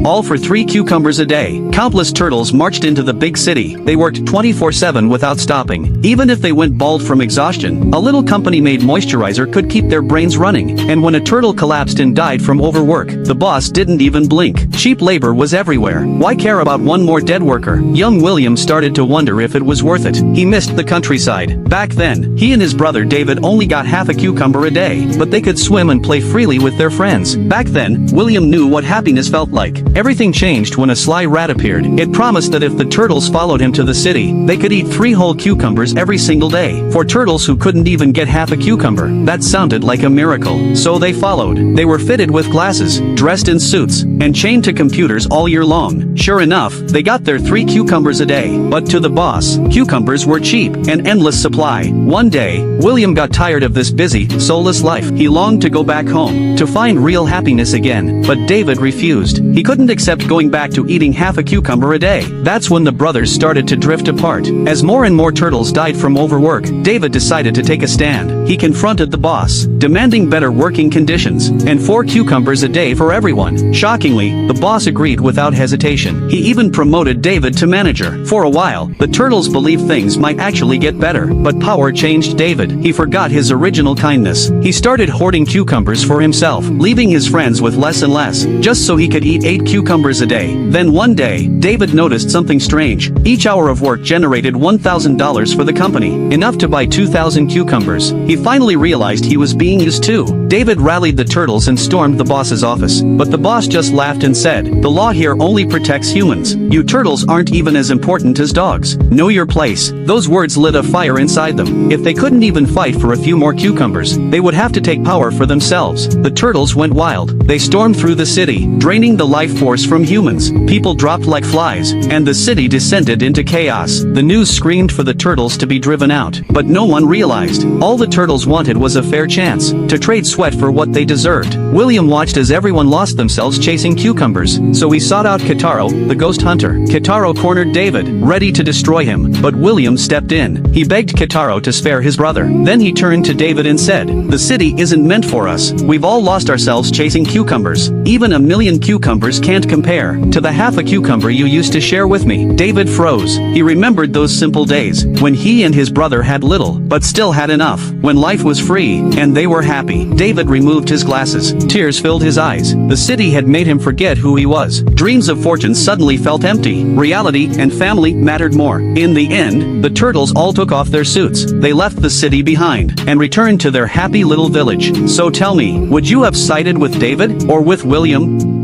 all for 3 cucumbers a day. Countless turtles marched into the big city. They worked 24/7 without stopping. Even if they went bald from exhaustion, a little company-made moisturizer could keep their brains running. And when a turtle collapsed and died from overwork, the boss didn't even blink. Cheap labor was everywhere. Why care about one more dead worker? Young William started to wonder if it was worth it. He missed the countryside. Back then, he and his brother David only got half a cucumber a day, but they could swim and play freely with their friends. Back then, William knew what happiness felt like. Everything changed when a sly rat appeared. It promised that if the turtles followed him to the city, they could eat 3 whole cucumbers every single day. For turtles who couldn't even get half a cucumber, that sounded like a miracle. So they followed. They were fitted with glasses, dressed in suits, and chained to computers all year long. Sure enough, they got their 3 cucumbers a day. But to the boss, cucumbers were cheap, an endless supply. One day, William got tired of this busy, soulless life. He longed to go back home, to find real happiness again. But David refused. He couldn't accept going back to eating half a cucumber a day. That's when the brothers started to drift apart. As more and more turtles died from overwork, David decided to take a stand. He confronted the boss, demanding better working conditions, and 4 cucumbers a day for everyone. Shockingly, the boss agreed without hesitation. He even promoted David to manager. For a while, the turtles believed things might actually get better, but power changed David. He forgot his original kindness. He started hoarding cucumbers for himself, leaving his friends with less and less, just so he could eat 8 cucumbers a day. Then one day, David noticed something strange. Each hour of work generated $1,000 for the company, enough to buy 2,000 cucumbers. He finally realized he was being used too. David rallied the turtles and stormed the boss's office. But the boss just laughed and said, "The law here only protects humans. You turtles aren't even as important as dogs. Know your place." Those words lit a fire inside them. If they couldn't even fight for a few more cucumbers, they would have to take power for themselves. The turtles went wild. They stormed through the city, draining the life force from humans. People dropped like flies, and the city descended into chaos. The news screamed for the turtles to be driven out, but no one realized. All the turtles wanted was a fair chance to trade sweat for what they deserved. William watched as everyone lost themselves chasing cucumbers, so he sought out Kitaro, the ghost hunter. Kitaro cornered David, ready to destroy him, but William stepped in. He begged Kitaro to spare his brother. Then he turned to David and said, "The city isn't meant for us. We've all lost ourselves chasing cucumbers. Even a million cucumbers can't compare to the half a cucumber you used to share with me." David froze. He remembered those simple days, when he and his brother had little, but still had enough, when life was free, and they were happy. David removed his glasses. Tears filled his eyes. The city had made him forget who he was. Dreams of fortune suddenly felt empty. Reality and family mattered more. In the end, the turtles all took off their suits. They left the city behind, and returned to their happy little village. So tell me, would you have sided with David, or with William?